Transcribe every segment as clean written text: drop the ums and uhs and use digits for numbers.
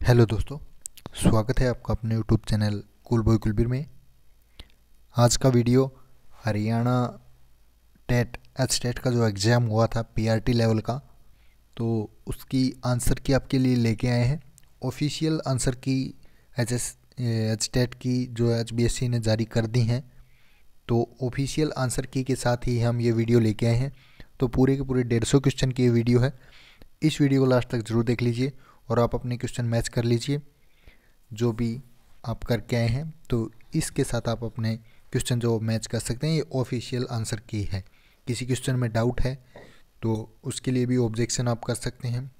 Hello दोस्तों, स्वागत है आपका अपने YouTube channel cool boy Kulbir में। आज का वीडियो हरियाणा टेट एच का जो एग्ज़ाम हुआ था पीआरटी लेवल का, तो उसकी आंसर की आपके लिए लेके आए हैं। ऑफिशियल आंसर की एच टेट की जो एचबीएससी ने जारी कर दी हैं, तो ऑफिशियल आंसर की के साथ ही हम ये वीडियो लेके आए हैं। तो पूरे के पूरे 150 क्वेश्चन की ये वीडियो है। इस वीडियो को लास्ट तक ज़रूर देख लीजिए और आप अपने क्वेश्चन मैच कर लीजिए जो भी आप करके आए हैं। तो इसके साथ आप अपने क्वेश्चन जो मैच कर सकते हैं, ये ऑफिशियल आंसर की है। किसी क्वेश्चन में डाउट है तो उसके लिए भी ऑब्जेक्शन आप कर सकते हैं।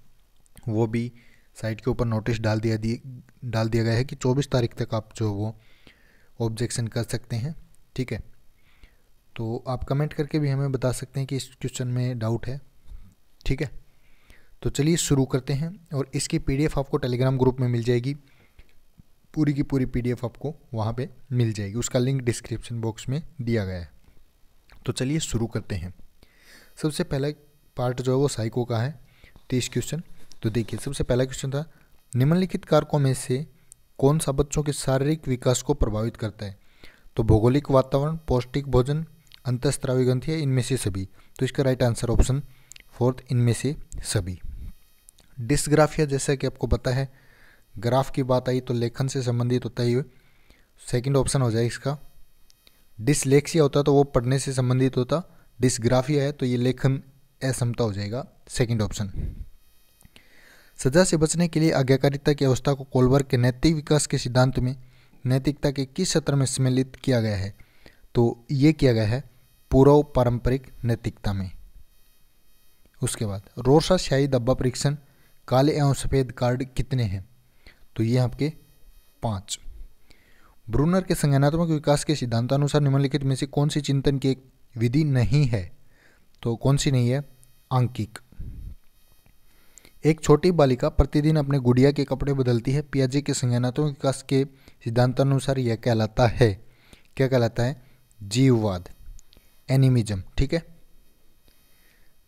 वो भी साइट के ऊपर नोटिस डाल दिया गया है कि 24 तारीख तक आप जो वो ऑब्जेक्शन कर सकते हैं। ठीक है, तो आप कमेंट करके भी हमें बता सकते हैं कि इस क्वेश्चन में डाउट है। ठीक है, तो चलिए शुरू करते हैं। और इसकी पीडीएफ आपको टेलीग्राम ग्रुप में मिल जाएगी। पूरी की पूरी पीडीएफ आपको वहाँ पे मिल जाएगी, उसका लिंक डिस्क्रिप्शन बॉक्स में दिया गया है। तो चलिए शुरू करते हैं। सबसे पहला पार्ट जो है वो साइको का है, 30 क्वेश्चन। तो देखिए, सबसे पहला क्वेश्चन था, निम्नलिखित कारकों में से कौन सा बच्चों के शारीरिक विकास को प्रभावित करता है? तो भौगोलिक वातावरण, पौष्टिक भोजन, अंतःस्रावी ग्रंथियाँ, इनमें से सभी। तो इसका राइट आंसर ऑप्शन 4, इनमें से सभी। डिस्ग्राफिया, जैसा कि आपको पता है, ग्राफ की बात आई तो लेखन से संबंधित होता है, सेकंड ऑप्शन हो जाए इसका। डिसलेक्सिया होता तो वो पढ़ने से संबंधित होता, डिस्ग्राफिया है तो ये लेखन असमता हो जाएगा, सेकंड ऑप्शन। सजा से बचने के लिए आज्ञाकारिता की अवस्था को कोलबर्ग के नैतिक विकास के सिद्धांत में नैतिकता के किस सत्र में सम्मिलित किया गया है? तो ये किया गया है पूर्व पारंपरिक नैतिकता में। उसके बाद रोसा शाही धब्बा परीक्षण, काले एवं सफ़ेद कार्ड कितने हैं? तो ये आपके 5। ब्रूनर के संज्ञानात्मक विकास के सिद्धांतानुसार निम्नलिखित में से कौन सी चिंतन की एक विधि नहीं है? तो कौन सी नहीं है? आंकिक। एक छोटी बालिका प्रतिदिन अपने गुड़िया के कपड़े बदलती है, पियाजे के संज्ञानात्मक विकास के सिद्धांतानुसार यह कहलाता है, क्या कहलाता है? जीववाद, एनिमिज्म। ठीक है।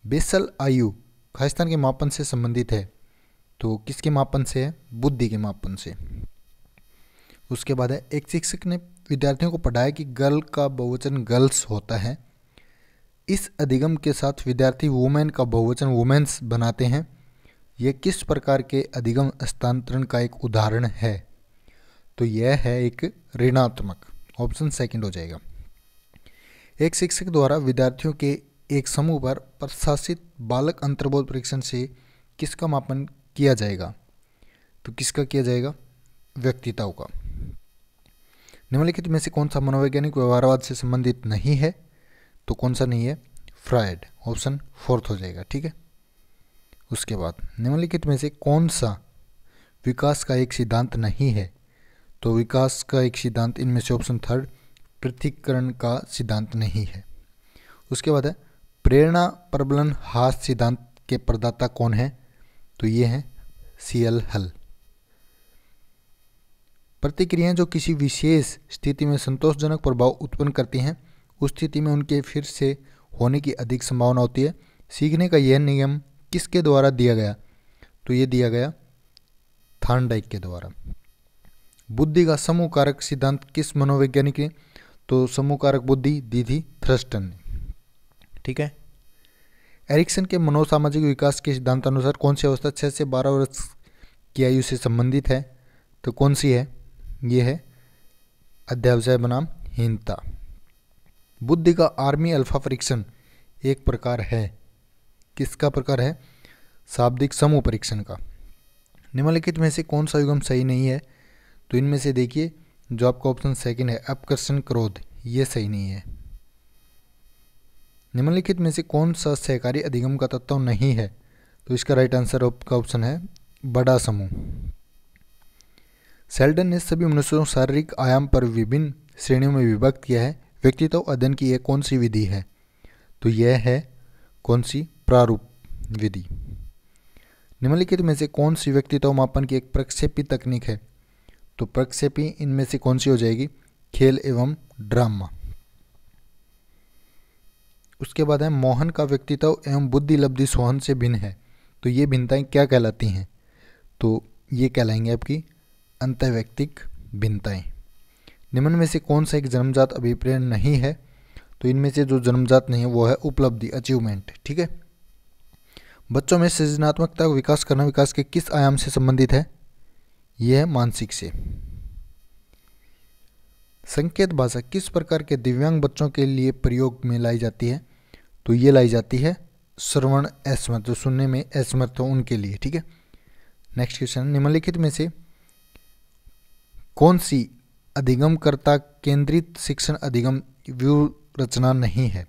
बेसल आयु खालिस्तान के मापन से संबंधित है, तो किसके मापन से है? बुद्धि के मापन से। उसके बाद है, एक शिक्षक ने विद्यार्थियों को पढ़ाया कि गर्ल का बहुवचन गर्ल्स होता है। इस अधिगम के साथ विद्यार्थी वुमेन का बहुवचन वुमेन्स बनाते हैं। यह किस प्रकार के अधिगम हस्तांतरण का एक उदाहरण है? तो यह है एक ऋणात्मक, ऑप्शन सेकंड हो जाएगा। एक शिक्षक द्वारा विद्यार्थियों के एक समूह पर प्रशासित बालक अंतर्बोध परीक्षण से किसका मापन किया जाएगा? तो किसका किया जाएगा? व्यक्तित्व का। निम्नलिखित में से कौन सा मनोवैज्ञानिक व्यवहारवाद से संबंधित नहीं है? तो कौन सा नहीं है? फ्रायड, ऑप्शन 4 हो जाएगा। ठीक है। उसके बाद निम्नलिखित में से कौन सा विकास का एक सिद्धांत नहीं है? तो विकास का एक सिद्धांत इनमें से ऑप्शन 3 पृथक्करण का सिद्धांत नहीं है। उसके बाद है, प्रेरणा प्रबलन हास सिद्धांत के प्रदाता कौन है? तो ये है सीएल हल। प्रतिक्रियाएं जो किसी विशेष स्थिति में संतोषजनक प्रभाव उत्पन्न करती हैं, उस स्थिति में उनके फिर से होने की अधिक संभावना होती है। सीखने का यह नियम किसके द्वारा दिया गया? तो ये दिया गया थॉर्नडाइक के द्वारा। बुद्धि का समूह कारक सिद्धांत किस मनोवैज्ञानिक ने? तो समूह कारक बुद्धि दी थी थ्रस्टन ने। ठीक है। एरिक्सन के मनोसामाजिक विकास के सिद्धांतानुसार कौन सी अवस्था 6 से 12 वर्ष की आयु से संबंधित है? तो कौन सी है? ये है अध्यावसाय बनाम हीनता। बुद्धि का आर्मी अल्फा परीक्षण एक प्रकार है, किसका प्रकार है? शाब्दिक समूह परीक्षण का। निम्नलिखित में से कौन सा युग्म सही नहीं है? तो इनमें से देखिए, जो आपका ऑप्शन सेकंड है अपकर्षण क्रोध, ये सही नहीं है। निम्नलिखित में से कौन सा सहकारी अधिगम का तत्व नहीं है? तो इसका राइट आंसर आपका ऑप्शन है बड़ा समूह। सेल्डन ने सभी मनुष्यों शारीरिक आयाम पर विभिन्न श्रेणियों में विभक्त किया है। व्यक्तित्व अध्ययन की यह कौन सी विधि है? तो यह है कौन सी? प्रारूप विधि। निम्नलिखित में से कौन सी व्यक्तित्व मापन की एक प्रक्षेपी तकनीक है? तो प्रक्षेपी इनमें से कौन सी हो जाएगी? खेल एवं ड्रामा। उसके बाद है, मोहन का व्यक्तित्व एवं बुद्धि लब्धि सोहन से भिन्न है। तो ये भिन्नताएं क्या कहलाती हैं? तो ये कहलाएंगे आपकी अंतर्वैयक्तिक भिन्नताएं। निम्न में से कौन सा एक जन्मजात अभिप्रेरण नहीं है? तो इनमें से जो जन्मजात नहीं है वो है उपलब्धि, अचीवमेंट। ठीक है। बच्चों में सृजनात्मकता का विकास करना विकास के किस आयाम से संबंधित है? यह है मानसिक से। संकेत भाषा किस प्रकार के दिव्यांग बच्चों के लिए प्रयोग में लाई जाती है? तो ये लाई जाती है श्रवण असमर्थ, जो सुनने में असमर्थ हो उनके लिए। ठीक है। नेक्स्ट क्वेश्चन, निम्नलिखित में से कौन सी अधिगमकर्ता केंद्रित शिक्षण अधिगम व्यूह रचना नहीं है?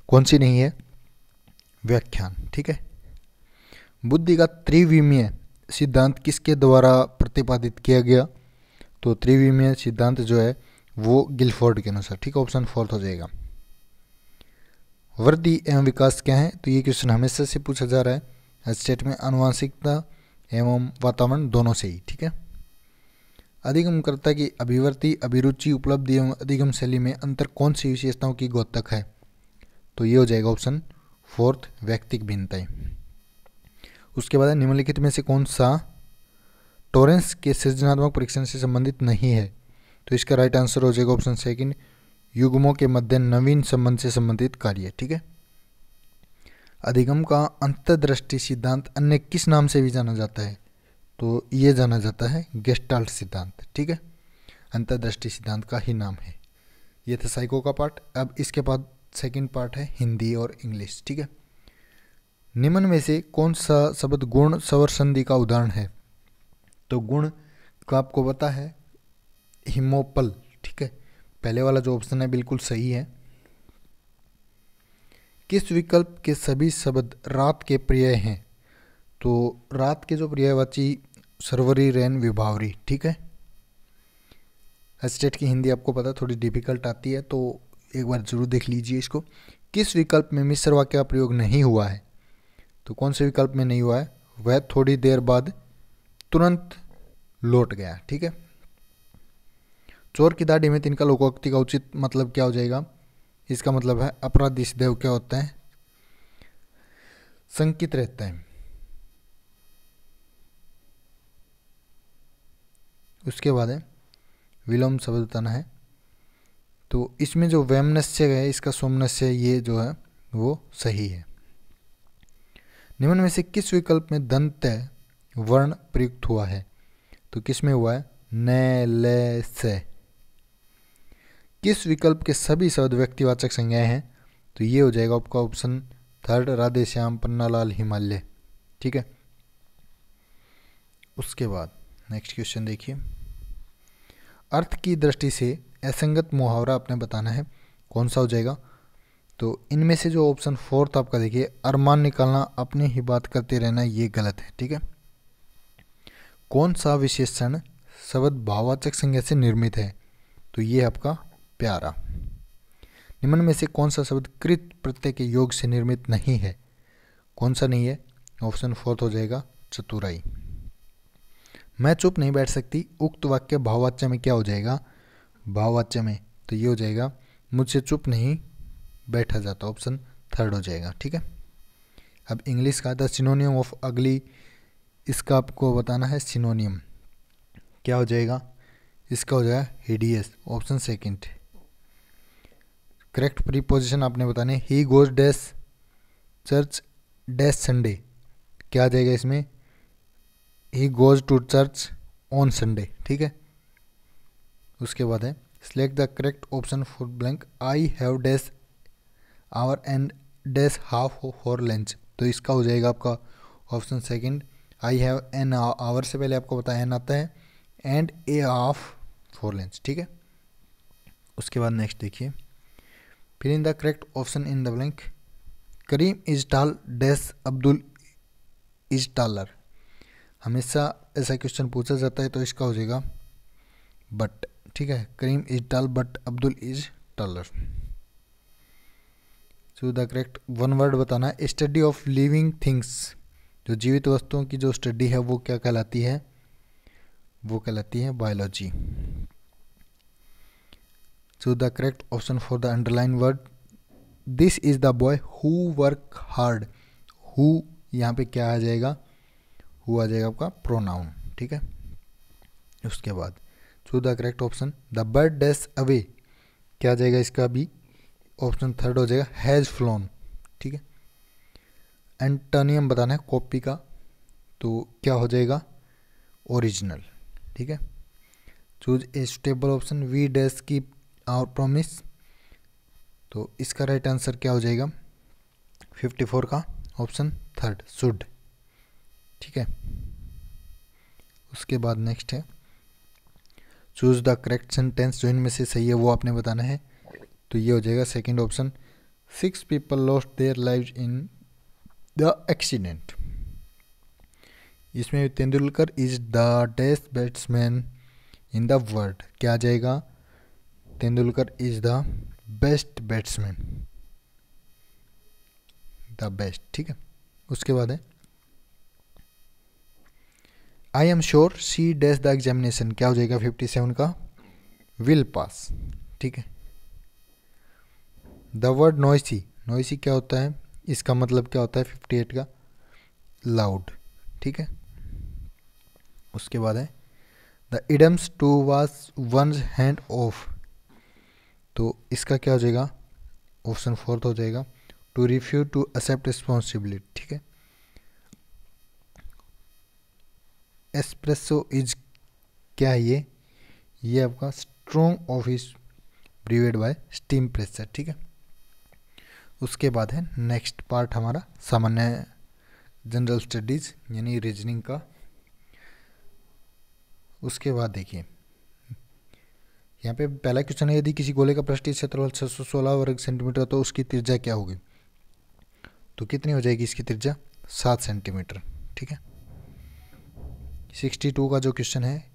कौन सी नहीं है? व्याख्यान। ठीक है। बुद्धि का त्रिविमीय सिद्धांत किसके द्वारा प्रतिपादित किया गया? तो त्रिविमीय सिद्धांत जो है वो गिलफोर्ड के अनुसार। ठीक है। ऑप्शन 4 हो जाएगा। वृद्धि एवं विकास क्या है? तो ये क्वेश्चन हमेशा से पूछा जा रहा है स्टेट में, आनुवंशिकता एवं वातावरण दोनों से ही। ठीक है। अधिगमकर्ता की अभिवृत्ति, अभिरुचि, उपलब्धि एवं अधिगम शैली में अंतर कौन सी विशेषताओं की द्योतक है? तो ये हो जाएगा ऑप्शन 4, व्यक्तिक भिन्नताएं। उसके बाद निम्नलिखित में से कौन सा टॉरेंस के सृजनात्मक परीक्षण से संबंधित नहीं है? तो इसका राइट आंसर हो जाएगा ऑप्शन 2, युग्मों के मध्य नवीन संबंध से संबंधित कार्य। ठीक है। अधिगम का अंतर्दृष्टि सिद्धांत अन्य किस नाम से भी जाना जाता है? तो ये जाना जाता है गेस्टाल्ट सिद्धांत। ठीक है। अंतर्दृष्टि सिद्धांत का ही नाम है। ये था साइको का पार्ट। अब इसके बाद सेकंड पार्ट है हिंदी और इंग्लिश। ठीक है। निम्न में से कौन सा शब्द गुण स्वर संधि का उदाहरण है? तो गुण का आपको पता है हिमोपल। ठीक है। पहले वाला जो ऑप्शन है बिल्कुल सही है। किस विकल्प के सभी शब्द रात के पर्याय हैं? तो रात के जो पर्यायवाची सरवरी, रैन, विभावरी। ठीक है। स्टेट की हिंदी आपको पता थोड़ी डिफिकल्ट आती है, तो एक बार जरूर देख लीजिए इसको। किस विकल्प में मिश्र वाक्य का प्रयोग नहीं हुआ है? तो कौन से विकल्प में नहीं हुआ है? वह थोड़ी देर बाद तुरंत लौट गया। ठीक है। चोर की दाढ़ी में तिनका लोकोक्ति का उचित मतलब क्या हो जाएगा? इसका मतलब है अपराधी सदैव क्या होता है? शंकित रहता है। उसके बाद है विलोम शब्द बताना है। तो इसमें जो वैमनस्य है इसका सोमनस्य, ये जो है वो सही है। निम्न में से किस विकल्प में दंत वर्ण प्रयुक्त हुआ है? तो किस में हुआ है? न, ल, से। किस विकल्प के सभी शब्द व्यक्तिवाचक संज्ञाएं हैं? तो ये हो जाएगा आपका ऑप्शन 3, राधे श्याम, पन्नालाल, हिमालय। ठीक है। उसके बाद नेक्स्ट क्वेश्चन देखिए, अर्थ की दृष्टि से असंगत मुहावरा आपने बताना है, कौन सा हो जाएगा? तो इनमें से जो ऑप्शन 4 था आपका देखिए, अरमान निकालना, अपनी ही बात करते रहना, ये गलत है। ठीक है। कौन सा विशेषण शब्द भाववाचक संज्ञा से निर्मित है? तो ये आपका प्यारा। निम्न में से कौन सा शब्द कृत प्रत्यय के योग से निर्मित नहीं है? कौन सा नहीं है? ऑप्शन 4 हो जाएगा चतुराई। मैं चुप नहीं बैठ सकती, उक्त वाक्य भाववाच्य में क्या हो जाएगा? भाववाच्य में तो ये हो जाएगा मुझसे चुप नहीं बैठा जाता, ऑप्शन 3 हो जाएगा। ठीक है। अब इंग्लिश का द सिनोनियम ऑफ अगली, इसका आपको बताना है सिनोनियम क्या हो जाएगा? इसका हो जाएगा हिडियस, ऑप्शन 2। करेक्ट प्रीपोजिशन आपने बताने, he goes dash church dash Sunday, क्या आ जाएगा इसमें? He goes to church on Sunday. ठीक है। उसके बाद है select the correct option for blank, I have dash hour and dash half for lunch. तो इसका हो जाएगा आपका option 2, I have an hour से पहले आपको पता है एन आता है, and a half for lunch. ठीक है। उसके बाद नेक्स्ट देखिए, फिर in the correct option in the blank, Karim is tall dash Abdul is taller. हमेशा ऐसा क्वेश्चन पूछा जाता है, तो इसका हो जाएगा बट। ठीक है। Karim is tall but Abdul is taller. So the correct one word बताना है, स्टडी ऑफ लिविंग थिंग्स, जो जीवित वस्तुओं की जो स्टडी है वो क्या कहलाती है? वो कहलाती है biology. So the correct option for the underline word, this is the boy who work hard. Who यहाँ पे क्या आ जाएगा? हु आ जाएगा आपका प्रोनाउन। ठीक है। उसके बाद choose the correct option, the bird dash away, क्या आ जाएगा इसका भी, ऑप्शन थर्ड हो जाएगा हैज़ फ्लोन, ठीक है। एंटोनियम बताना है कॉपी का, तो क्या हो जाएगा, ओरिजिनल, ठीक है। Choose a suitable option, we dash keep our promise, तो इसका राइट आंसर क्या हो जाएगा, 54 का ऑप्शन थर्ड शुड, ठीक है। उसके बाद नेक्स्ट है चूज द करेक्ट सेंटेंस, जो इनमें से सही है वो आपने बताना है, तो ये हो जाएगा second option, 6 people lost their lives in the accident. इसमें Tendulkar is the best batsman in the world, क्या आ जाएगा, Tendulkar is the best batsman, the best, ठीक है। उसके बाद है I am sure she dash the examination, क्या हो जाएगा 57 का, विल पास, ठीक है। द वर्ड नॉइसी, नॉइसी क्या होता है, इसका मतलब क्या होता है 58 का, लाउड, ठीक है। उसके बाद है the idioms to wash one's hand off, तो इसका क्या हो जाएगा, ऑप्शन फोर्थ हो जाएगा, to refuse to accept responsibility, ठीक है। एस्प्रेसो इज क्या है ये आपका strong office brewed by steam pressure, ठीक है। उसके बाद है नेक्स्ट पार्ट हमारा सामान्य जनरल स्टडीज यानी रीजनिंग का। उसके बाद देखिए यहाँ पे पहला क्वेश्चन है, यदि किसी गोले का पृष्ठीय क्षेत्रफल 616 वर्ग सेंटीमीटर तो उसकी त्रिज्या क्या होगी, तो कितनी हो जाएगी इसकी त्रिज्या, 7 सेंटीमीटर, ठीक है। 62 का जो क्वेश्चन है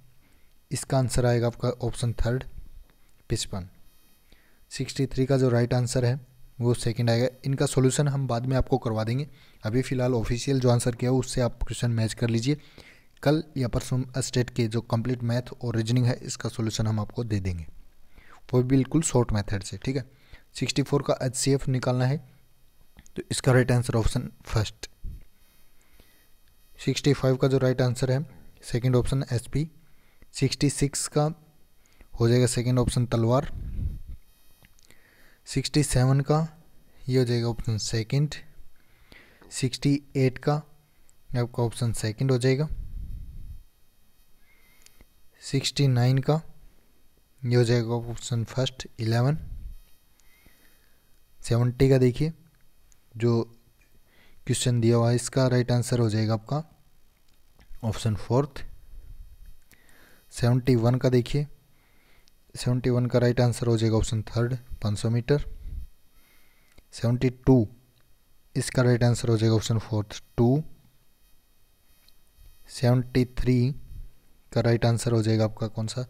इसका आंसर आएगा आपका ऑप्शन थर्ड 55। 63 का जो राइट आंसर है वो सेकंड आएगा। इनका सॉल्यूशन हम बाद में आपको करवा देंगे, अभी फिलहाल ऑफिशियल जो आंसर किया है उससे आप क्वेश्चन मैच कर लीजिए। कल या परसों स्टेट के जो कंप्लीट मैथ और रीजनिंग है इसका सॉल्यूशन हम आपको दे देंगे, वो बिल्कुल शॉर्ट मेथड से, ठीक है। 64 का HCF निकालना है, तो इसका राइट आंसर ऑप्शन फर्स्ट। 65 का जो राइट आंसर है सेकंड ऑप्शन SP। 66 का हो जाएगा सेकंड ऑप्शन तलवार। 67 का ये हो जाएगा ऑप्शन सेकंड। 68 का आपका ऑप्शन सेकंड हो जाएगा। 69 का ये हो जाएगा ऑप्शन फर्स्ट 11। 70 का देखिए जो क्वेश्चन दिया हुआ है इसका राइट आंसर हो जाएगा आपका ऑप्शन फोर्थ। 71 का देखिए 71 का राइट आंसर हो जाएगा ऑप्शन थर्ड 500 मीटर। 72 इसका राइट आंसर हो जाएगा ऑप्शन फोर्थ 2। 73 का राइट आंसर हो जाएगा आपका कौन सा,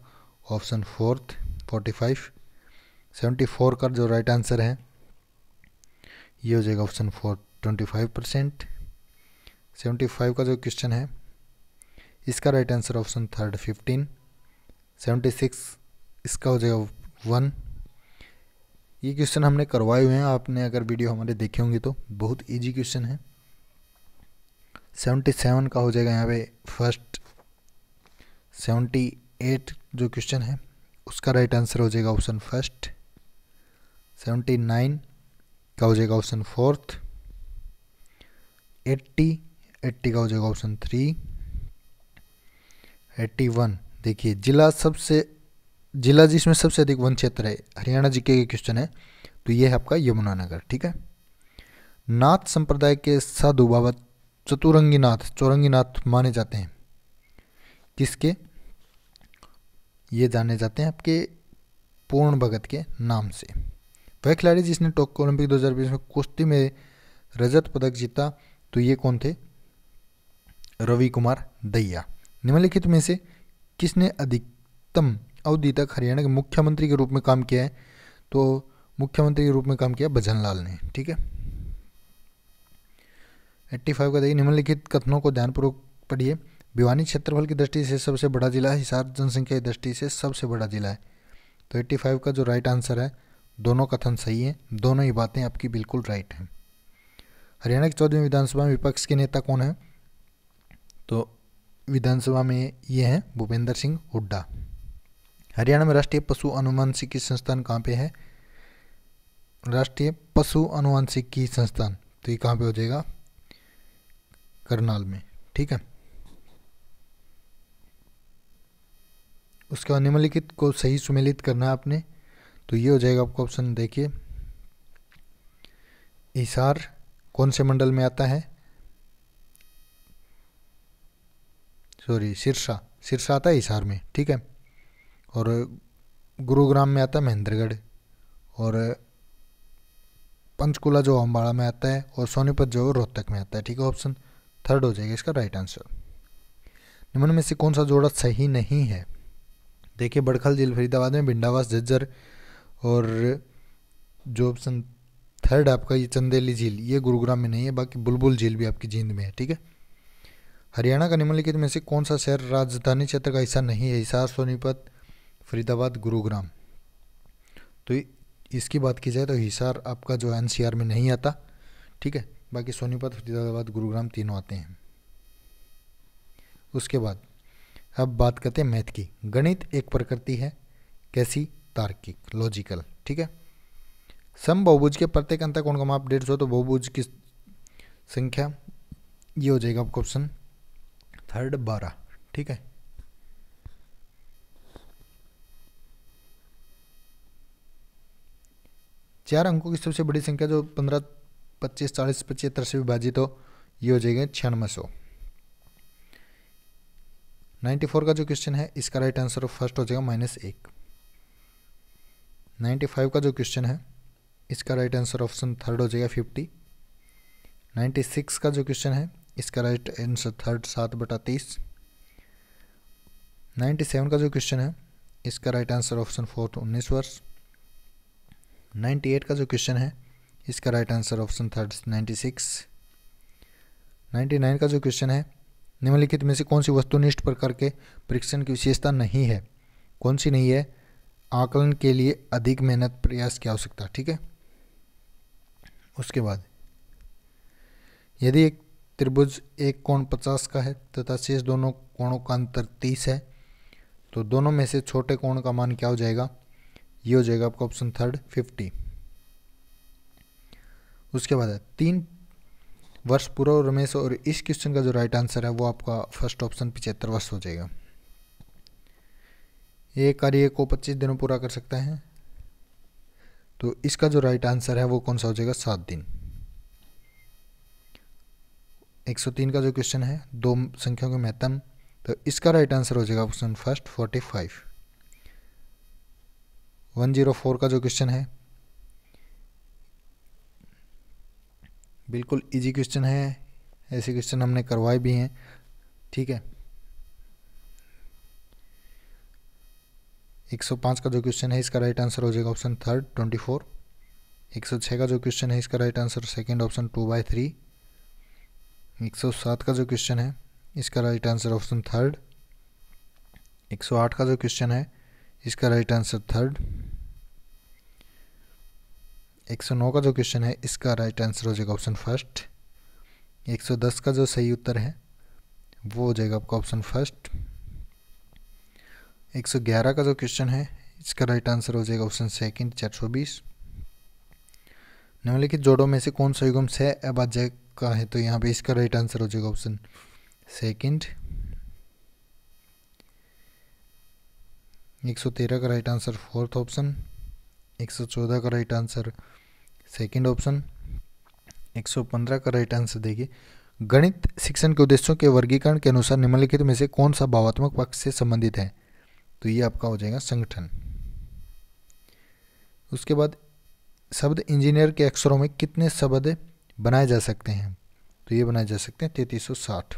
ऑप्शन फोर्थ 45। 74 का जो राइट आंसर है ये हो जाएगा ऑप्शन फोर्थ 25%। 75 का जो क्वेश्चन है इसका राइट आंसर ऑप्शन थर्ड 15। 76 इसका हो जाएगा 1। ये क्वेश्चन हमने करवाए हुए हैं, आपने अगर वीडियो हमारे देखे होंगे तो बहुत इजी क्वेश्चन है। 77 का हो जाएगा यहाँ पे फर्स्ट। 78 जो क्वेश्चन है उसका राइट आंसर हो जाएगा ऑप्शन फर्स्ट। 79 का हो जाएगा ऑप्शन फोर्थ। 80 का हो जाएगा ऑप्शन 3। 81 देखिए जिला जिसमें सबसे अधिक वन क्षेत्र है हरियाणा जीके के क्वेश्चन है, तो ये है आपका यमुनानगर, ठीक है। नाथ संप्रदाय के साधु बाबा चौरंगीनाथ माने जाते हैं किसके, ये जाने जाते हैं आपके पूर्ण भगत के नाम से। वह खिलाड़ी जिसने टोक्यो ओलंपिक 2020 में कुश्ती में रजत पदक जीता, तो ये कौन थे, रवि कुमार दहिया। निम्नलिखित में से किसने अधिकतम अवधि तक हरियाणा के मुख्यमंत्री के रूप में काम किया है, तो मुख्यमंत्री के रूप में काम किया भजनलाल ने, ठीक है। 85 का देखिए निम्नलिखित कथनों को ध्यानपूर्वक पढ़िए। भिवानी क्षेत्रफल की दृष्टि से सबसे बड़ा जिला है, हिसार जनसंख्या की दृष्टि से सबसे बड़ा जिला है। तो 85 का जो राइट आंसर है, दोनों कथन सही है, दोनों ही बातें आपकी बिल्कुल राइट हैं। हरियाणा की 14वीं विधानसभा में विपक्ष के नेता कौन है, तो विधानसभा में ये हैं भूपेंद्र सिंह हुड्डा। हरियाणा में राष्ट्रीय पशु अनुवांशिकी संस्थान कहाँ पे है? राष्ट्रीय पशु अनुवांशिकी संस्थान, तो ये कहाँ पे हो जाएगा? करनाल में, ठीक है। उसके बाद निम्नलिखित को सही सुमेलित करना है आपने, तो ये हो जाएगा आपका ऑप्शन, देखिए हिसार कौन से मंडल में आता है? सॉरी, सिरसा आता है हिसार में, ठीक है। और गुरुग्राम में आता है महेंद्रगढ़, और पंचकुला जो अम्बाड़ा में आता है, और सोनीपत जो रोहतक में आता है, ठीक है। ऑप्शन थर्ड हो जाएगा इसका राइट आंसर। निम्न में से कौन सा जोड़ा सही नहीं है? देखिए बड़खल झील फरीदाबाद में, भिंडावास झज्जर, और जो ऑप्शन थर्ड आपका ये चंदेली झील, ये गुरुग्राम में नहीं है, बाकी बुलबुल झील भी आपकी जींद में है, ठीक है। हरियाणा का निम्नलिखित में से कौन सा शहर राजधानी क्षेत्र का हिस्सा नहीं है? हिसार, सोनीपत, फरीदाबाद, गुरुग्राम। तो इसकी बात की जाए तो हिसार आपका जो एनसीआर में नहीं आता, ठीक है। बाकी सोनीपत, फरीदाबाद, गुरुग्राम तीनों आते हैं। उसके बाद अब बात करते हैं मैथ की। गणित एक प्रकृति है कैसी? तार्किक, लॉजिकल, ठीक है। सम बहुभुज के प्रत्येक अंतः कोण का माप 150, तो बहुभुज की संख्या ये हो जाएगा आपका ऑप्शन थर्ड 12, ठीक है। चार अंकों की सबसे बड़ी संख्या जो 15, 25, 40, 75 से विभाजित हो, ये हो जाएगा 9600। 94 का जो क्वेश्चन है इसका राइट आंसर फर्स्ट हो जाएगा -1। 95 का जो क्वेश्चन है इसका राइट आंसर ऑप्शन थर्ड हो जाएगा 50। 96 का जो क्वेश्चन है इसका राइट आंसर थर्ड 7/30। 97 का जो क्वेश्चन है इसका राइट आंसर ऑप्शन फोर्थ 19 वर्ष। 98 का जो क्वेश्चन है इसका राइट आंसर ऑप्शन थर्ड 96। 99 का जो क्वेश्चन है, निम्नलिखित में से कौन सी वस्तुनिष्ठ प्रकार के परीक्षण की विशेषता नहीं है? कौन सी नहीं है? आकलन के लिए अधिक मेहनत प्रयास की आवश्यकता, ठीक है। उसके बाद यदि एक त्रिभुज एक कोण 50 का है तथा शेष दोनों कोणों का अंतर 30 है, तो दोनों में से छोटे कोण का मान क्या हो जाएगा? ये हो जाएगा आपका ऑप्शन थर्ड 50। उसके बाद है 3 वर्ष पूर्व रमेश, और इस क्वेश्चन का जो राइट आंसर है वो आपका फर्स्ट ऑप्शन 75 वर्ष हो जाएगा। ये कार्य को 25 दिनों पूरा कर सकता है, तो इसका जो राइट आंसर है वो कौन सा हो जाएगा? 7 दिन। 103 का जो क्वेश्चन है दो संख्याओं के महत्तम, तो इसका राइट आंसर हो जाएगा ऑप्शन फर्स्ट 45। 104 का जो क्वेश्चन है बिल्कुल इजी क्वेश्चन है, ऐसे क्वेश्चन हमने करवाए भी हैं, ठीक है। 105 का जो क्वेश्चन है इसका राइट आंसर हो जाएगा ऑप्शन थर्ड 24। 106 का जो क्वेश्चन है इसका राइट आंसर सेकंड ऑप्शन 2/3। 107 का जो क्वेश्चन है इसका राइट आंसर ऑप्शन थर्ड। 108 का जो क्वेश्चन है इसका राइट आंसर थर्ड। 109 का जो क्वेश्चन है इसका राइट आंसर हो जाएगा ऑप्शन फर्स्ट। 110 का जो सही उत्तर है वो हो जाएगा आपका ऑप्शन फर्स्ट। 111 का जो क्वेश्चन है इसका राइट आंसर हो जाएगा ऑप्शन सेकंड 420। निम्नलिखित जोड़ों में से कौन सा युग्म सह अभाज्य का है? तो यहाँ पे इसका राइट आंसर हो जाएगा ऑप्शन सेकंड। 113 का राइट आंसर फोर्थ ऑप्शन। 114 का राइट आंसर सेकंड ऑप्शन। 115 का राइट आंसर देखिए, गणित शिक्षण के उद्देश्यों के वर्गीकरण के अनुसार निम्नलिखित में से कौन सा भावात्मक पक्ष से संबंधित है? तो ये आपका हो जाएगा संगठन। उसके बाद शब्द इंजीनियर के अक्षरों में कितने शब्द बनाए जा सकते हैं? तो ये बनाए जा सकते हैं 3360।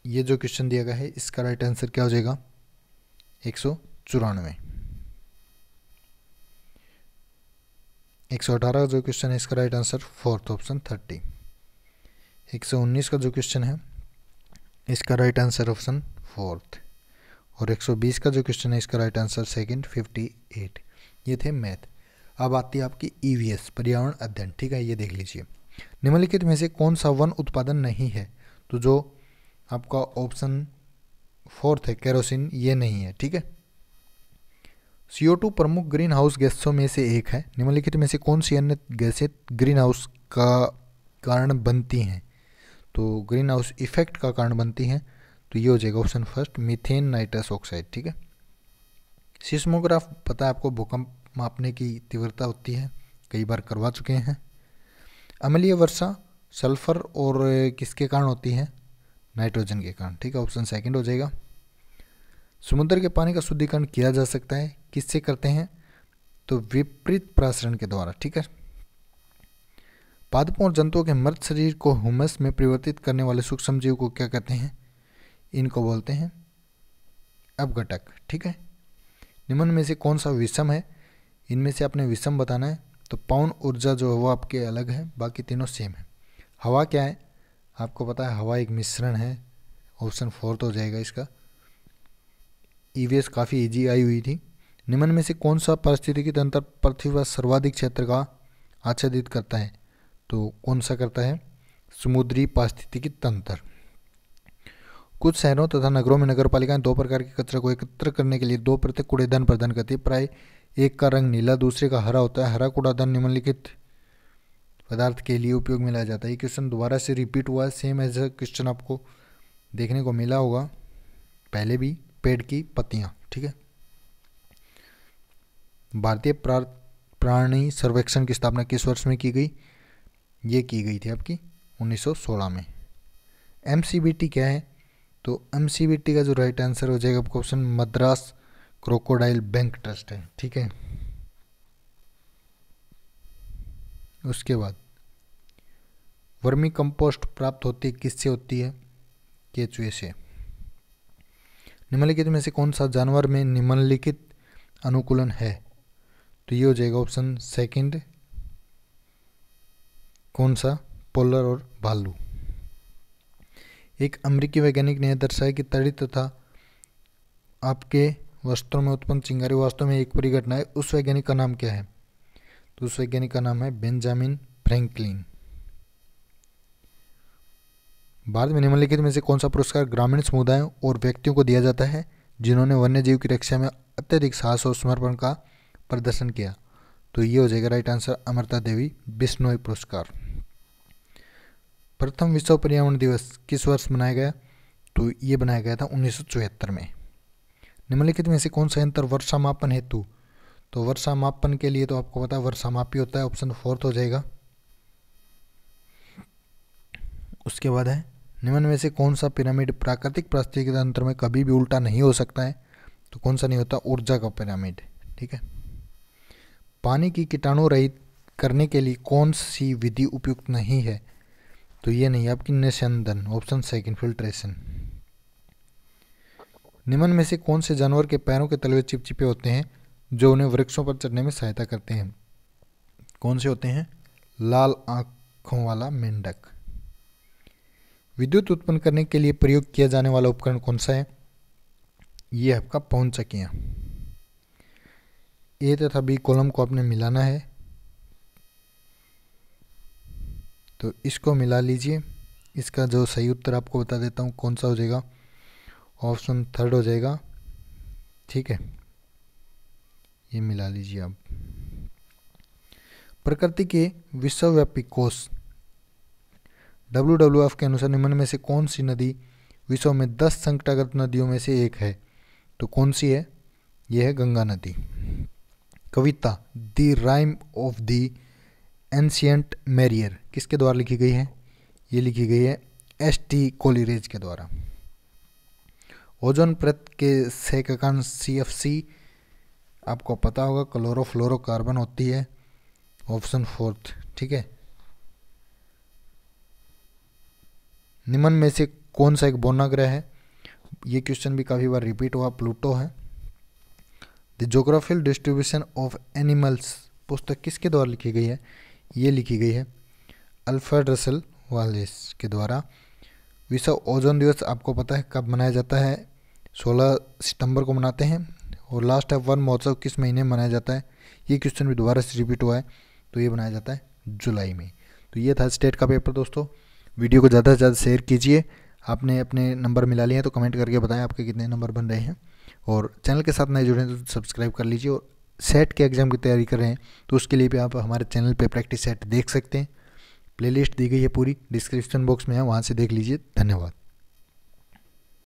ये जो क्वेश्चन दिया गया है इसका राइट आंसर क्या हो जाएगा? 194। 118 का जो क्वेश्चन है इसका राइट आंसर फोर्थ ऑप्शन 30। 119 का जो क्वेश्चन है इसका राइट आंसर ऑप्शन फोर्थ। और 120 का जो क्वेश्चन है इसका राइट आंसर सेकंड 58। ये थे मैथ। अब आती है आपकी ईवीएस पर्यावरण अध्ययन, ठीक है। ये देख लीजिए, निम्नलिखित में से कौन सा वन उत्पादन नहीं है? तो जो आपका ऑप्शन 4 है केरोसिन, ये नहीं है। ठीक है। CO2 प्रमुख ग्रीन हाउस गैसों में से एक है। निम्नलिखित में से कौन सी अन्य गैसें ग्रीन हाउस का कारण बनती हैं? तो ग्रीन हाउस इफेक्ट का कारण बनती हैं, तो ये हो जाएगा option first, methane nitrous oxide. ठीक है। सिस्मोग्राफ पता है आपको, भूकंप मापने की तीव्रता होती है, कई बार करवा चुके हैं। अम्लीय वर्षा सल्फर और किसके कारण होती है? नाइट्रोजन के कारण। ठीक है, ऑप्शन सेकंड हो जाएगा। समुद्र के पानी का शुद्धिकरण किया जा सकता है, किससे करते हैं? तो विपरीत प्रासरण के द्वारा। ठीक है। पादपों और जंतुओं के मृत शरीर को ह्यूमस में परिवर्तित करने वाले सूक्ष्म जीव को क्या कहते हैं? इनको बोलते हैं अपघटक। ठीक है। निम्न में से कौन सा विषम है? इनमें से आपने विषम बताना है। तो पवन ऊर्जा जो है वो आपके अलग है, बाकी तीनों सेम है। हवा क्या है? आपको पता है हवा एक मिश्रण है, ऑप्शन 4 हो जाएगा इसका। EVS काफ़ी इजी आई हुई थी। निम्न में से कौन सा पारिस्थितिकी तंत्र पृथ्वी पर सर्वाधिक क्षेत्र का आच्छादित करता है? तो कौन सा करता है? समुद्री पारिस्थितिकी तंत्र। कुछ शहरों तथा नगरों में नगर पालिकाएं 2 प्रकार के कचरे को एकत्र करने के लिए 2 पृथक कूड़ेदान प्रदान करती है। प्राय एक का रंग नीला, दूसरे का हरा होता है। हरा कूड़ादान निम्नलिखित पदार्थ के लिए उपयोग में लाया जाता है। ये क्वेश्चन दोबारा से रिपीट हुआ है, सेम एज क्वेश्चन आपको देखने को मिला होगा पहले भी। पेड़ की पत्तियां। ठीक है। भारतीय प्राणी सर्वेक्षण की स्थापना किस वर्ष में की गई? ये की गई थी आपकी 1916 में। MCBT क्या है? तो MCBT का जो राइट आंसर हो जाएगा आपका option Madras crocodile bank trust है। ठीक है। उसके बाद वर्मी कंपोस्ट प्राप्त होती है, किससे होती है? केचुए से। निम्नलिखित में से कौन सा जानवर में निम्नलिखित अनुकूलन है? तो ये हो जाएगा ऑप्शन सेकंड, कौन सा? पोलर और भालू। एक अमेरिकी वैज्ञानिक ने दर्शाया कि तड़ी तथा आपके वस्त्रों में उत्पन्न चिंगारी वास्तव में एक परिघटना है। उस वैज्ञानिक का नाम क्या है? तो उस वैज्ञानिक का नाम है बेंजामिन फ्रैंकलिन। भारत में निम्नलिखित में से कौन सा पुरस्कार ग्रामीण समुदायों और व्यक्तियों को दिया जाता है जिन्होंने वन्य जीव की रक्षा में अत्यधिक साहस और समर्पण का प्रदर्शन किया? तो ये हो जाएगा राइट आंसर अमृता देवी बिश्नोई पुरस्कार। प्रथम विश्व पर्यावरण दिवस किस वर्ष मनाया गया? तो ये बनाया गया था 1974 में। निम्नलिखित में से कौन सा यंत्र वर्षा मापन हेतु? तो वर्षा मापन के लिए तो आपको पता है वर्षा मापी होता है, ऑप्शन 4 हो जाएगा। उसके बाद है निम्न में से कौन सा पिरामिड प्राकृतिक पारिस्थितिकी तंत्र में कभी भी उल्टा नहीं हो सकता है? तो कौन सा नहीं होता? ऊर्जा का पिरामिड। ठीक है। पानी की कीटाणु रहित करने के लिए कौन सी विधि उपयुक्त नहीं है? तो ये नहीं, आपकी निस्यंदन, ऑप्शन सेकंड, फिल्ट्रेशन। निम्न में से कौन से जानवर के पैरों के तलवे चिपचिपे होते हैं जो उन्हें वृक्षों पर चढ़ने में सहायता करते हैं? कौन से होते हैं? लाल आंखों वाला मेंढक। विद्युत उत्पन्न करने के लिए प्रयोग किया जाने वाला उपकरण कौन सा है? ये आपका पवन चक्कियां। ए तथा बी कॉलम को आपने मिलाना है, तो इसको मिला लीजिए। इसका जो सही उत्तर आपको बता देता हूँ कौन सा हो जाएगा, ऑप्शन 3 हो जाएगा। ठीक है, ये मिला लीजिए आप। प्रकृति के विश्वव्यापी कोष WWF के अनुसार निम्न में से कौन सी नदी विश्व में 10 संकटाग्रस्त नदियों में से एक है? तो कौन सी है? यह है गंगा नदी। कविता the rhyme of the ancient mariner किसके द्वारा लिखी गई है? ये लिखी गई है S.T. कोलिरेज के द्वारा। ओजोन परत के सेककान CFC आपको पता होगा क्लोरोफ्लोरोकार्बन होती है, ऑप्शन 4। ठीक है। निम्न में से कौन सा एक बौना ग्रह है? ये क्वेश्चन भी काफ़ी बार रिपीट हुआ, प्लूटो है। The geographical distribution of animals पुस्तक किसके द्वारा लिखी गई है? ये लिखी गई है अल्फ्रेड रसल वालेस के द्वारा। विश्व ओजोन दिवस आपको पता है कब मनाया जाता है? 16 सितंबर को मनाते हैं। और लास्ट ऑफ वन महोत्सव किस महीने मनाया जाता है? ये क्वेश्चन भी दोबारा से रिपीट हुआ है, तो ये बनाया जाता है जुलाई में। तो ये था स्टेट का पेपर दोस्तों। वीडियो को ज़्यादा से ज़्यादा शेयर कीजिए। आपने अपने नंबर मिला लिए हैं तो कमेंट करके बताएं आपके कितने नंबर बन रहे हैं, और चैनल के साथ नए जुड़े हैं तो सब्सक्राइब कर लीजिए। और सेट के एग्ज़ाम की तैयारी कर रहे हैं तो उसके लिए भी आप हमारे चैनल पे प्रैक्टिस सेट देख सकते हैं। प्लेलिस्ट दी गई है पूरी, डिस्क्रिप्शन बॉक्स में है, वहाँ से देख लीजिए। धन्यवाद।